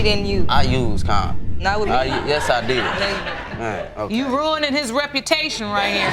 didn't use? I use condom. Not with me. Yes, I did. No, you didn't. Man, okay. You ruining his reputation right here.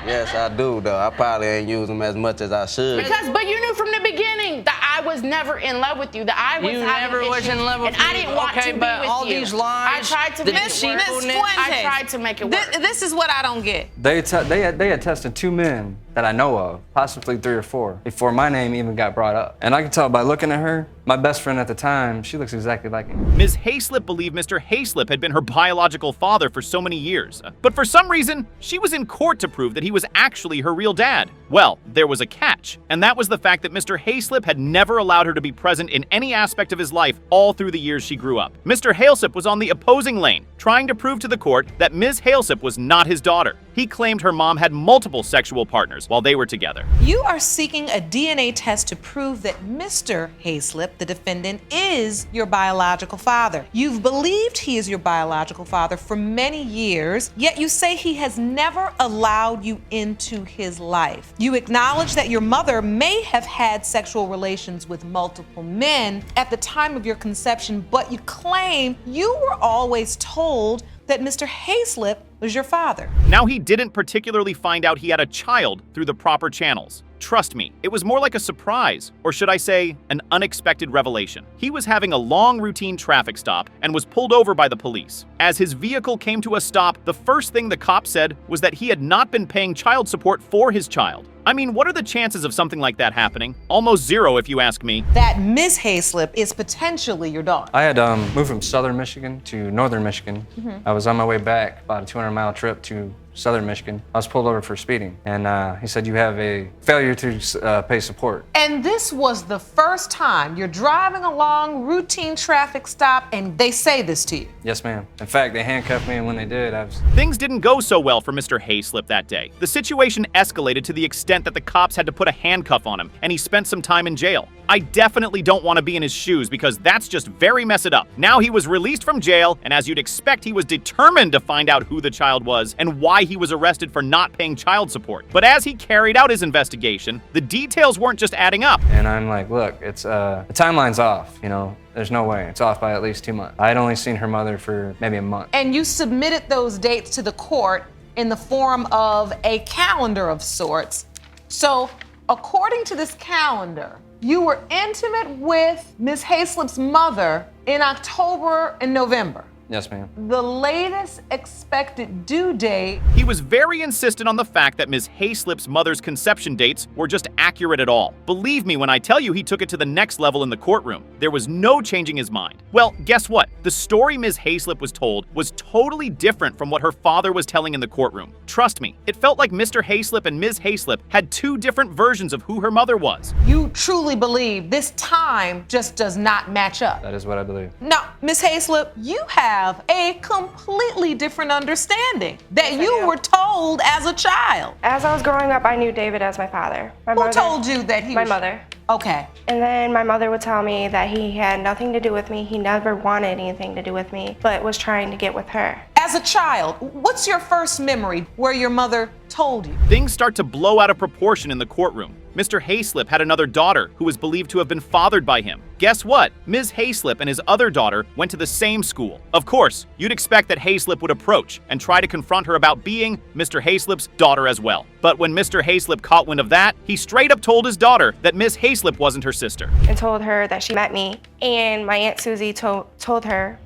Yes, I do, though. I probably ain't use them as much as I should. But you knew from the beginning that I was never in love with you. That I was You having never was issues, in love with and me. I didn't want Okay, to be but with all you. these lies, I tried to the make it work. deceitfulness. I tried to make it work. This is what I don't get. They had tested 2 men that I know of, possibly 3 or 4, before my name even got brought up. And I can tell by looking at her, my best friend at the time, she looks exactly like me. Ms. Hayslip believed Mr. Hayslip had been her biological father for so many years. But for some reason, she was in court to prove that he was actually her real dad. Well, there was a catch, and that was the fact that Mr. Hayslip had never allowed her to be present in any aspect of his life all through the years she grew up. Mr. Hayslip was on the opposing lane, trying to prove to the court that Ms. Hayslip was not his daughter. He claimed her mom had multiple sexual partners while they were together. You are seeking a DNA test to prove that Mr. Hayslip, the defendant, is your biological father. You've believed he is your biological father for many years, yet you say he has never allowed you into his life. You acknowledge that your mother may have had sexual relations with multiple men at the time of your conception, but you claim you were always told that Mr. Hayslip was your father. Now, he didn't particularly find out he had a child through the proper channels. Trust me, it was more like a surprise, or should I say, an unexpected revelation. He was having a long routine traffic stop and was pulled over by the police. As his vehicle came to a stop, the first thing the cop said was that he had not been paying child support for his child. I mean, what are the chances of something like that happening? Almost zero, if you ask me. That Ms. Hayslip is potentially your daughter. I had moved from southern Michigan to northern Michigan. I was on my way back, about a 200-mile trip to southern Michigan. I was pulled over for speeding, and he said, you have a failure to pay support. And this was the first time you're driving along routine traffic stop and they say this to you. Yes, ma'am. In fact, they handcuffed me, and when they did, Things didn't go so well for Mr. Hayslip that day. The situation escalated to the extent that the cops had to put a handcuff on him, and he spent some time in jail. I definitely don't want to be in his shoes because that's just very messed up. Now he was released from jail, and as you'd expect, he was determined to find out who the child was and why he was arrested for not paying child support. But as he carried out his investigation, the details weren't just adding up. And I'm like, look, it's the timeline's off, you know. There's no way. It's off by at least 2 months. I had only seen her mother for maybe a month. And you submitted those dates to the court in the form of a calendar of sorts. So, according to this calendar, you were intimate with Ms. Hayslip's mother in October and November. Yes, ma'am. The latest expected due date. He was very insistent on the fact that Ms. Hayslip's mother's conception dates were just accurate at all. Believe me when I tell you he took it to the next level in the courtroom. There was no changing his mind. Well, guess what? The story Ms. Hayslip was told was totally different from what her father was telling in the courtroom. Trust me, it felt like Mr. Hayslip and Ms. Hayslip had 2 different versions of who her mother was. You truly believe this time just does not match up. That is what I believe. Now, Ms. Hayslip, you have a completely different understanding that you were told as a child. As I was growing up, I knew David as my father. Who told you that he was? My mother. Okay. And then my mother would tell me that he had nothing to do with me. He never wanted anything to do with me, but was trying to get with her. As a child, what's your first memory where your mother told you? Things start to blow out of proportion in the courtroom. Mr. Hayslip had another daughter who was believed to have been fathered by him. Guess what? Ms. Hayslip and his other daughter went to the same school. Of course, you'd expect that Hayslip would approach and try to confront her about being Mr. Hayslip's daughter as well. But when Mr. Hayslip caught wind of that, he straight up told his daughter that Ms. Hayslip wasn't her sister. And told her that she met me, and my Aunt Susie told her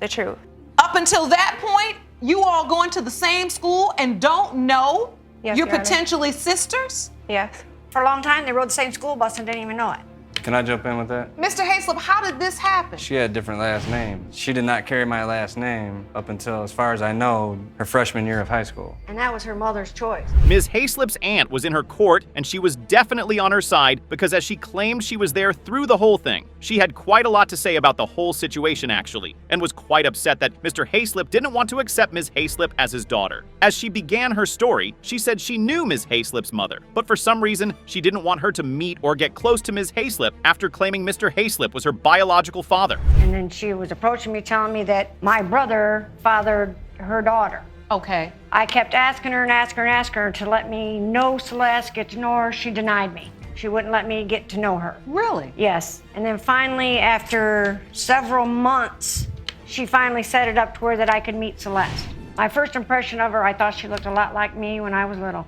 the truth. Up until that point, you all going to the same school and don't know Yes, you're Your Honor. potentially sisters? Yes. For a long time, they rode the same school bus and didn't even know it. Can I jump in with that? Mr. Hayslip, how did this happen? She had different last names. She did not carry my last name up until, as far as I know, her freshman year of high school. And that was her mother's choice. Ms. Hayslip's aunt was in her court, and she was definitely on her side because as she claimed she was there through the whole thing. She had quite a lot to say about the whole situation, actually, and was quite upset that Mr. Hayslip didn't want to accept Ms. Hayslip as his daughter. As she began her story, she said she knew Ms. Hayslip's mother, but for some reason, she didn't want her to meet or get close to Ms. Hayslip after claiming Mr. Hayslip was her biological father. And then she was approaching me telling me that my brother fathered her daughter. Okay. I kept asking her and asking her and asking her to let me know Celeste, get to know her. She denied me. She wouldn't let me get to know her. Really? Yes. And then finally, after several months, she finally set it up to where that I could meet Celeste. My first impression of her, I thought she looked a lot like me when I was little.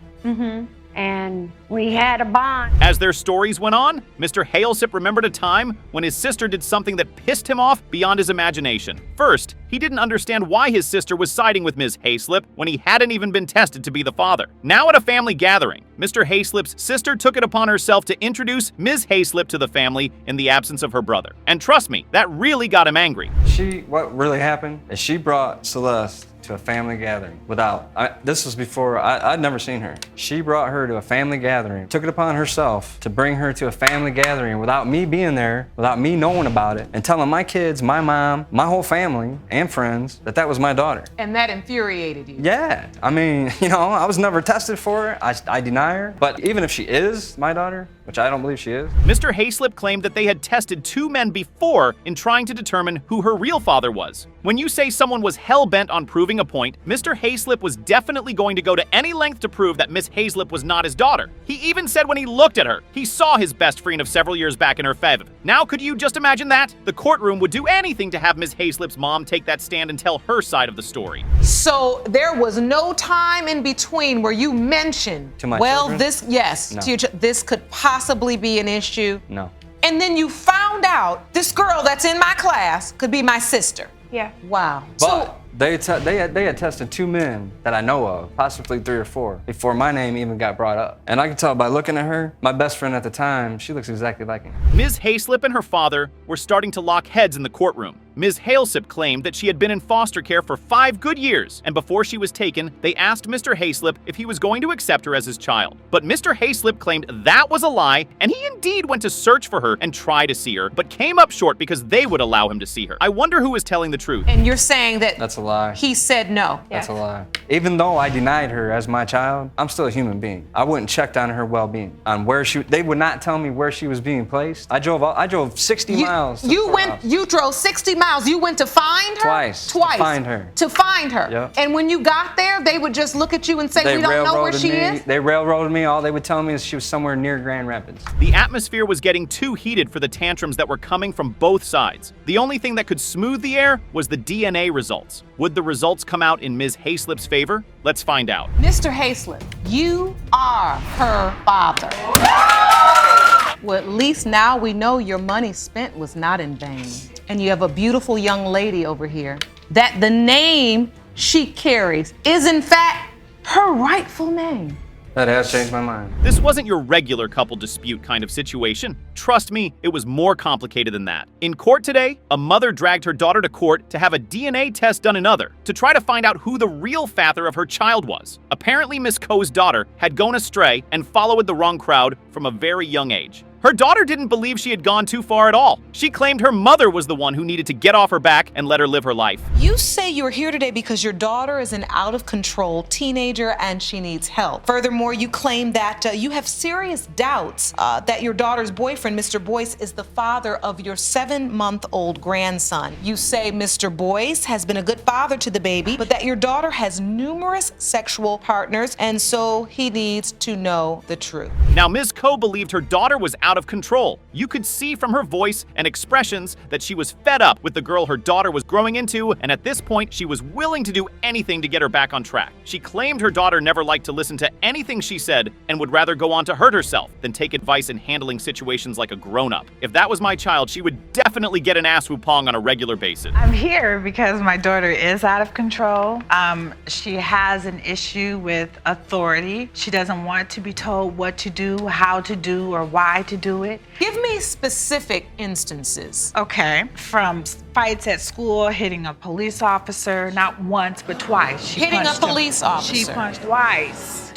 And we had a bond. As their stories went on, Mr. Hailsip remembered a time when his sister did something that pissed him off beyond his imagination. First, he didn't understand why his sister was siding with Ms. Hayslip when he hadn't even been tested to be the father. Now at a family gathering, Mr. Hayslip's sister took it upon herself to introduce Ms. Hayslip to the family in the absence of her brother. And trust me, that really got him angry. What really happened is she brought Celeste to a family gathering this was before, I'd never seen her. She brought her to a family gathering, took it upon herself to bring her to a family gathering without me being there, without me knowing about it, and telling my kids, my mom, my whole family, and friends that was my daughter. And that infuriated you. Yeah, I mean, I was never tested for her. I deny her. But even if she is my daughter, which I don't believe she is. Mr. Hayslip claimed that they had tested 2 men before in trying to determine who her real father was. When you say someone was hell-bent on proving a point, Mr. Hayslip was definitely going to go to any length to prove that Miss Hayslip was not his daughter. He even said when he looked at her, he saw his best friend of several years back in her fev. Now could you just imagine that? The courtroom would do anything to have Miss Hayslip's mom take that stand and tell her side of the story. So there was no time in between where you mentioned, to my children? No. This could possibly be an issue. No. And then you found out this girl that's in my class could be my sister. Yeah. Wow. But they had tested 2 men that I know of, possibly 3 or 4, before my name even got brought up. And I can tell by looking at her, my best friend at the time, she looks exactly like me. Ms. Hayslip and her father were starting to lock heads in the courtroom. Ms. Hailsip claimed that she had been in foster care for 5 good years, and before she was taken, they asked Mr. Hayslip if he was going to accept her as his child. But Mr. Hayslip claimed that was a lie, and he indeed went to search for her and try to see her, but came up short because they would allow him to see her. I wonder who is telling the truth. And you're saying that That's a lie. he said no. That's a lie. Even though I denied her as my child, I'm still a human being. I wouldn't check on her well-being, on where they would not tell me where she was being placed. I drove 60 miles. You drove 60 miles. You went to find her? Twice. To find her. To find her. Yep. And when you got there, they would just look at you and say, we don't know where she is? They railroaded me. All they would tell me is she was somewhere near Grand Rapids. The atmosphere was getting too heated for the tantrums that were coming from both sides. The only thing that could smooth the air was the DNA results. Would the results come out in Ms. Hayslip's favor? Let's find out. Mr. Hayslip, you are her father. Well, at least now we know your money spent was not in vain. And you have a beautiful young lady over here that the name she carries is in fact her rightful name. That has changed my mind. This wasn't your regular couple dispute kind of situation. Trust me, it was more complicated than that. In court today, a mother dragged her daughter to court to have a DNA test done another to try to find out who the real father of her child was. Apparently, Miss Coe's daughter had gone astray and followed the wrong crowd from a very young age. Her daughter didn't believe she had gone too far at all. She claimed her mother was the one who needed to get off her back and let her live her life. You say you're here today because your daughter is an out-of-control teenager and she needs help. Furthermore, you claim that you have serious doubts that your daughter's boyfriend, Mr. Boyce, is the father of your 7-month-old grandson. You say Mr. Boyce has been a good father to the baby, but that your daughter has numerous sexual partners, and so he needs to know the truth. Now, Ms. Coe believed her daughter was out of control. You could see from her voice and expressions that she was fed up with the girl her daughter was growing into, and at this point, she was willing to do anything to get her back on track. She claimed her daughter never liked to listen to anything she said and would rather go on to hurt herself than take advice in handling situations like a grown-up. If that was my child, she would definitely get an ass whoopong on a regular basis. I'm here because my daughter is out of control. She has an issue with authority. She doesn't want to be told what to do, how to do, or why to do it. Give me specific instances. Okay, from fights at school, hitting a police officer, not once, but twice. She Hitting a punched him. police officer. She punched twice.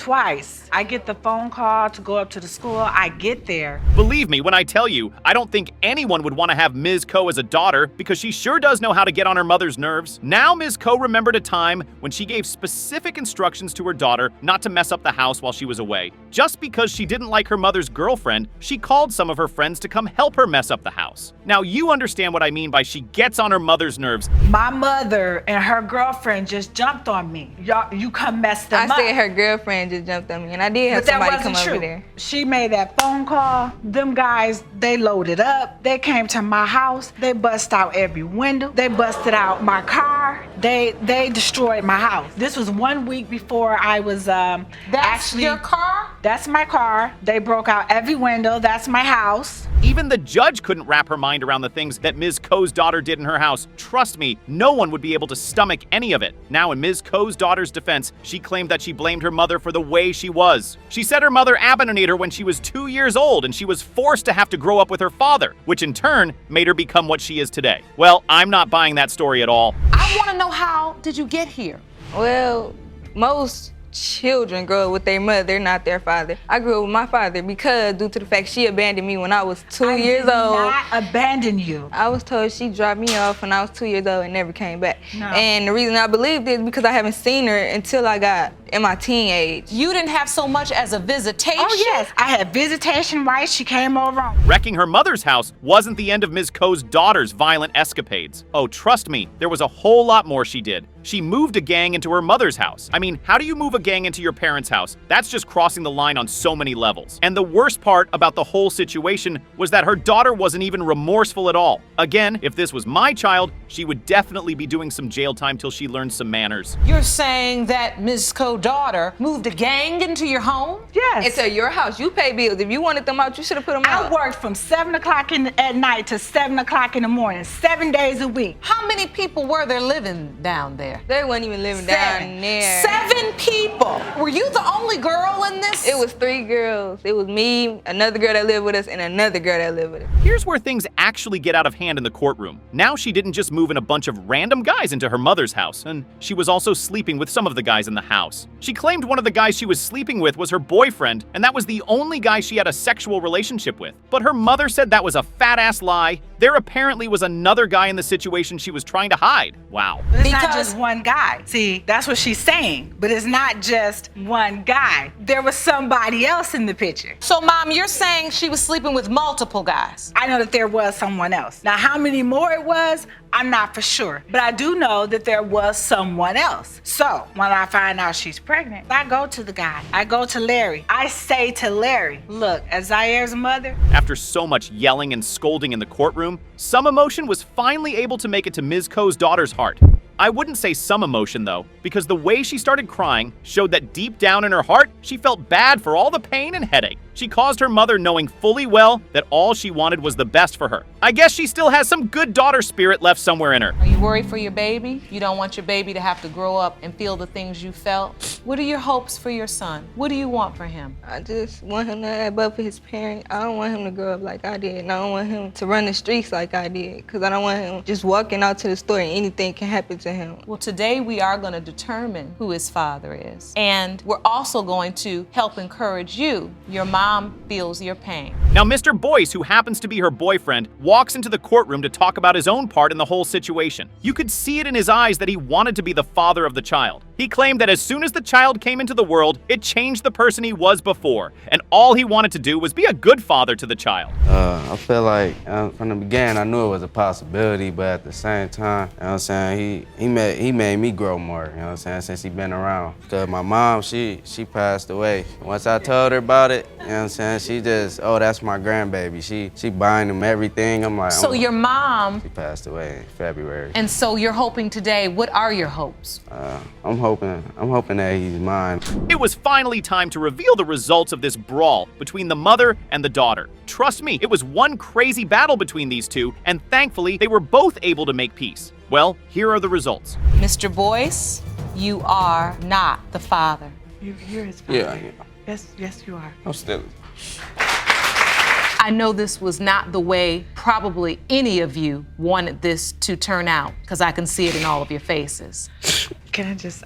I get the phone call to go up to the school. I get there. Believe me when I tell you, I don't think anyone would want to have Ms. Coe as a daughter because she sure does know how to get on her mother's nerves. Now Ms. Coe remembered a time when she gave specific instructions to her daughter not to mess up the house while she was away. Just because she didn't like her mother's girlfriend, she called some of her friends to come help her mess up the house. Now you understand what I mean by she gets on her mother's nerves. My mother and her girlfriend just jumped on me. Y'all, you come mess them up. I said her girlfriend just jumped on me, and I did have But that somebody wasn't come true. over there. She made that phone call. Them guys, they loaded up. They came to my house. They bust out every window. They busted out my car. They destroyed my house. This was 1 week before I was That's actually. your car? That's my car. They broke out every window. That's my house. Even the judge couldn't wrap her mind around the things that Ms. Coe's daughter did in her house. Trust me, no one would be able to stomach any of it. Now, in Ms. Coe's daughter's defense, she claimed that she blamed her mother for the way she was. She said her mother abandonated her when she was 2 years old and she was forced to have to grow up with her father, which in turn made her become what she is today. Well, I'm not buying that story at all. I want to know, how did you get here? Well, most children grow up with their mother, not their father. I grew up with my father because due to the fact she abandoned me when I was 2 years old. I did not abandon you. I was told she dropped me off when I was 2 years old and never came back. No. And the reason I believed it is because I haven't seen her until I got in my teen age. You didn't have so much as a visitation? Oh, yes. I had visitation rights. She came over. Wrecking her mother's house wasn't the end of Ms. Coe's daughter's violent escapades. Oh, trust me, there was a whole lot more she did. She moved a gang into her mother's house. I mean, how do you move a gang into your parents' house? That's just crossing the line on so many levels. And the worst part about the whole situation was that her daughter wasn't even remorseful at all. Again, if this was my child, she would definitely be doing some jail time till she learns some manners. You're saying that Ms. Coe's daughter moved a gang into your home? Yes. Into your house. You pay bills. If you wanted them out, you should have put them out. I worked from 7 o'clock at night to 7 o'clock in the morning, 7 days a week. How many people were there living down there? They weren't even living down there. 7 people. Were you the only girl in this? It was 3 girls. It was me, another girl that lived with us, and another girl that lived with us. Here's where things actually get out of hand in the courtroom. Now she didn't just move in a bunch of random guys into her mother's house, and she was also sleeping with some of the guys in the house. She claimed one of the guys she was sleeping with was her boyfriend, and that was the only guy she had a sexual relationship with. But her mother said that was a fat-ass lie. There apparently was another guy in the situation she was trying to hide. Wow. But it's not just one guy. See, that's what she's saying. But it's not just one guy. There was somebody else in the picture. So, Mom, you're saying she was sleeping with multiple guys? I know that there was someone else. Now, how many more it was, I'm not for sure. But I do know that there was someone else. So, when I find out she's pregnant, I go to the guy. I go to Larry. I say to Larry, look, as Zair's mother. After so much yelling and scolding in the courtroom, some emotion was finally able to make it to Ms. Coe's daughter's heart. I wouldn't say some emotion though, because the way she started crying showed that deep down in her heart, she felt bad for all the pain and headache. She caused her mother knowing fully well that all she wanted was the best for her. I guess she still has some good daughter spirit left somewhere in her. Are you worried for your baby? You don't want your baby to have to grow up and feel the things you felt? What are your hopes for your son? What do you want for him? I just want him to have up for his parents. I don't want him to grow up like I did, and I don't want him to run the streets like I did, because I don't want him just walking out to the store and anything can happen to him. Well, today we are going to determine who his father is. And we're also going to help encourage you. Your mom feels your pain. Now, Mr. Boyce, who happens to be her boyfriend, walks into the courtroom to talk about his own part in the whole situation. You could see it in his eyes that he wanted to be the father of the child. He claimed that as soon as the child came into the world, it changed the person he was before, and all he wanted to do was be a good father to the child. I feel like from the beginning I knew it was a possibility, but at the same time, you know what I'm saying, he made me grow more, you know what I'm saying, since he been around. Because my mom, she passed away. Once I told her about it, you know what I'm saying, she just, oh, that's my grandbaby. She buying him everything. I'm like, so your mom, she passed away in February. And so you're hoping today, what are your hopes? I'm hoping that he's mine. It was finally time to reveal the results of this brawl between the mother and the daughter. Trust me, it was one crazy battle between these two, and thankfully, they were both able to make peace. Well, here are the results. Mr. Boyce, you are not the father. You're his father. Yeah. Yes, you are. I'm still. I know this was not the way probably any of you wanted this to turn out, because I can see it in all of your faces. Can I'll just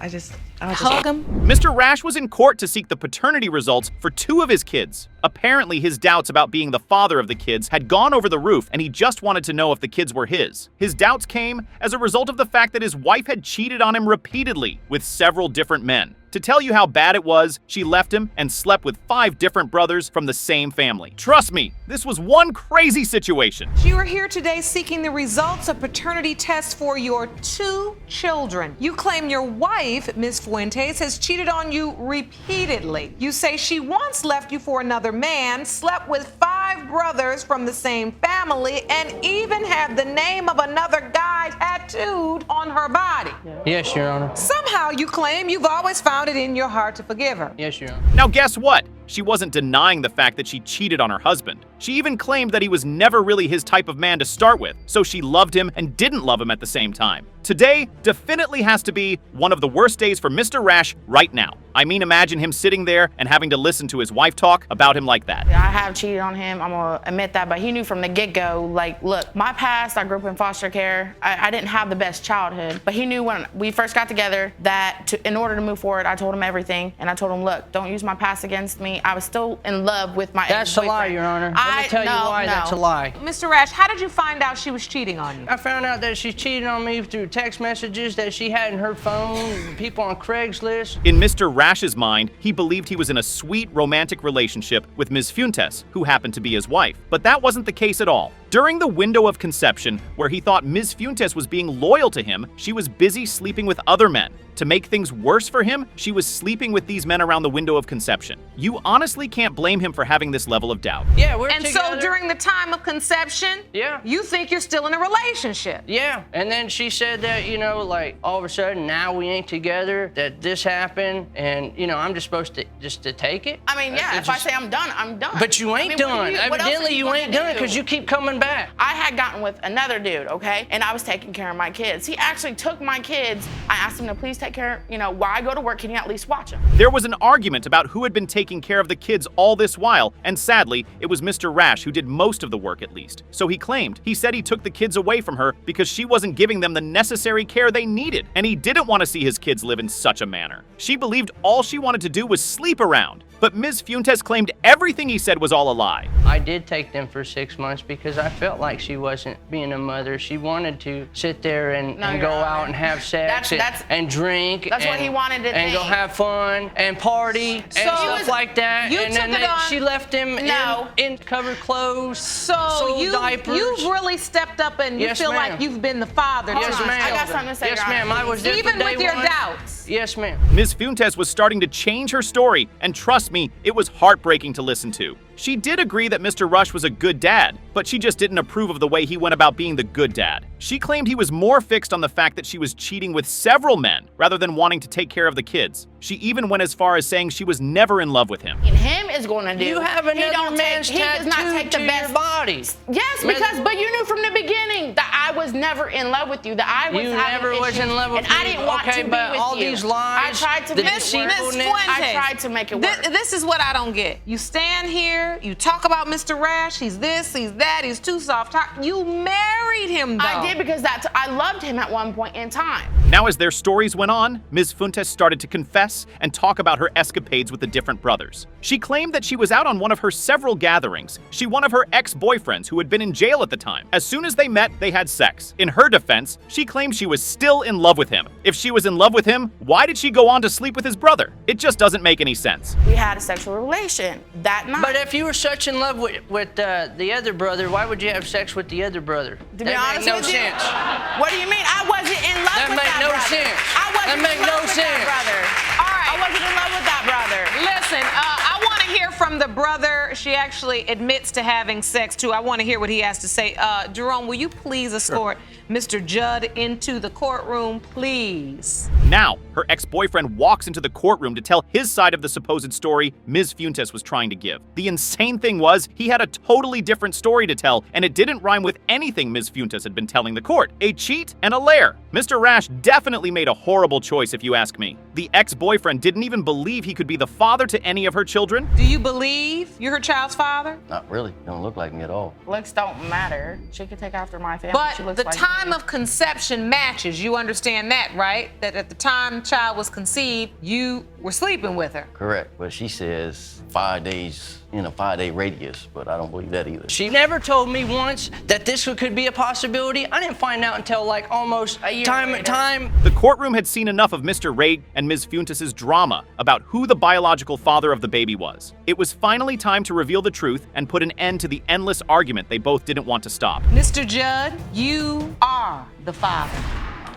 hug him? Mr. Rash was in court to seek the paternity results for 2 of his kids. Apparently, his doubts about being the father of the kids had gone over the roof, and he just wanted to know if the kids were his. His doubts came as a result of the fact that his wife had cheated on him repeatedly with several different men. To tell you how bad it was, she left him and slept with 5 different brothers from the same family. Trust me, this was one crazy situation. You are here today seeking the results of paternity tests for your 2 children. You claim your wife, Ms. Fuentes, has cheated on you repeatedly. You say she once left you for another man, slept with 5 brothers from the same family, and even had the name of another guy tattooed on her body. Yes, Your Honor. Somehow you claim you've always found it in your heart to forgive her. Yes, Your Honor. Now guess what? She wasn't denying the fact that she cheated on her husband. She even claimed that he was never really his type of man to start with, so she loved him and didn't love him at the same time. Today definitely has to be one of the worst days for Mr. Rash right now. I mean, imagine him sitting there and having to listen to his wife talk about him like that. I have cheated on him, I'm gonna admit that, but he knew from the get-go, like, look, my past, I grew up in foster care. I didn't have the best childhood, but he knew when we first got together that in order to move forward, I told him everything, and I told him, look, don't use my past against me. I was still in love with my That's a ex-boyfriend. lie, Your Honor. Let me tell you why that's a lie. Mr. Rash, how did you find out she was cheating on you? I found out that she cheated on me through text messages that she had in her phone, people on Craigslist. In Mr. Rash's mind, he believed he was in a sweet romantic relationship with Ms. Fuentes, who happened to be his wife. But that wasn't the case at all. During the window of conception, where he thought Ms. Fuentes was being loyal to him, she was busy sleeping with other men. To make things worse for him, she was sleeping with these men around the window of conception. You honestly can't blame him for having this level of doubt. Yeah, we're And together. so during the time of conception, Yeah. you think you're still in a relationship. Yeah, and then she said that, you know, like all of a sudden now we ain't together, that this happened, and you know, I'm just supposed to take it. I mean, yeah, if I say I'm done, I'm done. But you ain't I mean, done. what else are Evidently you ain't gonna done do? because you keep coming back. I had gotten with another dude, okay? And I was taking care of my kids. He actually took my kids. I asked him to please take care, while I go to work, can you at least watch them? There was an argument about who had been taking care of the kids all this while, and sadly, it was Mr. Rash who did most of the work at least. So he claimed. He said he took the kids away from her because she wasn't giving them the necessary care they needed, and he didn't want to see his kids live in such a manner. She believed all she wanted to do was sleep around. But Ms. Fuentes claimed everything he said was all a lie. I did take them for 6 months because I felt like she wasn't being a mother. She wanted to sit there and go out and have sex and drink. That's what he wanted to and think. go have fun and party and stuff like that. you And took then it on- she left him No. in covered clothes, So sold diapers. you've really stepped up and you Yes, feel ma'am. like you've been the father Yes, to ma'am. I got something to say, Yes, Your ma'am. Honor, I was please. there from Even day with your one. doubts. Yes, ma'am. Ms. Fuentes was starting to change her story, and trust me, it was heartbreaking to listen to. She did agree that Mr. Rush was a good dad, but she just didn't approve of the way he went about being the good dad. She claimed he was more fixed on the fact that she was cheating with several men rather than wanting to take care of the kids. She even went as far as saying she was never in love with him. And him is going to do. You have he another don't man's take, he does not tattoo take the to best your body. Yes, because but you knew from the beginning that I was never in love with you. That I was You having never was issues, in love with and I me. didn't want Okay, to be but with all you. these lies, I tried to the make it work. deceitfulness. I tried to make it work. This is what I don't get. You stand here, you talk about Mr. Rash, he's this, he's that, he's too soft. You married him, though. I did because I loved him at one point in time. Now, as their stories went on, Ms. Fuentes started to confess and talk about her escapades with the different brothers. She claimed that she was out on one of her several gatherings. She one of her ex-boyfriends who had been in jail at the time. As soon as they met, they had sex. In her defense, she claimed she was still in love with him. If she was in love with him, why did she go on to sleep with his brother? It just doesn't make any sense. We had a sexual relation that night. But if you were such in love with the other brother, why would you have sex with the other brother? To be honest no with sense. you, what do you mean? I wasn't in love That with make that no brother. sense. I wasn't That make in love no with sense. that brother. All right. I wasn't in love with that brother. Listen, I want to hear from the brother. She actually admits to having sex, too. I want to hear what he has to say. Jerome, will you please escort Mr. Judd into the courtroom, please? Now, her ex-boyfriend walks into the courtroom to tell his side of the supposed story Ms. Fuentes was trying to give. The insane thing was, he had a totally different story to tell, and it didn't rhyme with anything Ms. Fuentes had been telling the court. A cheat and a liar. Mr. Rash definitely made a horrible choice, if you ask me. The ex-boyfriend didn't even believe he could be the father to any of her children. Do you believe you're her child's father? Not really. Don't look like me at all. Looks don't matter. She could take after my family. She But looks the like time me. of conception matches. You understand that, right? That at the time the child was conceived, you were sleeping with her. Correct. But she says 5 days in a 5-day radius, but I don't believe that either. She never told me once that this could be a possibility. I didn't find out until like almost A year time. later. The courtroom had seen enough of Mr. Ray and Ms. Fuentes' drama about who the biological father of the baby was. It was finally time to reveal the truth and put an end to the endless argument they both didn't want to stop. Mr. Judd, you are the father.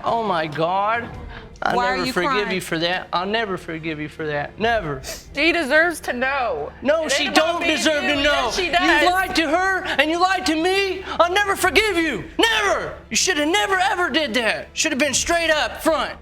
Oh my God. I'll Why are never you forgive crying? you for that. I'll never forgive you for that. Never. She deserves to know. No, It she ain't about don't being deserve you. to know. Yes, she does. You lied to her and you lied to me. I'll never forgive you. Never. You should have never ever did that. Should have been straight up front.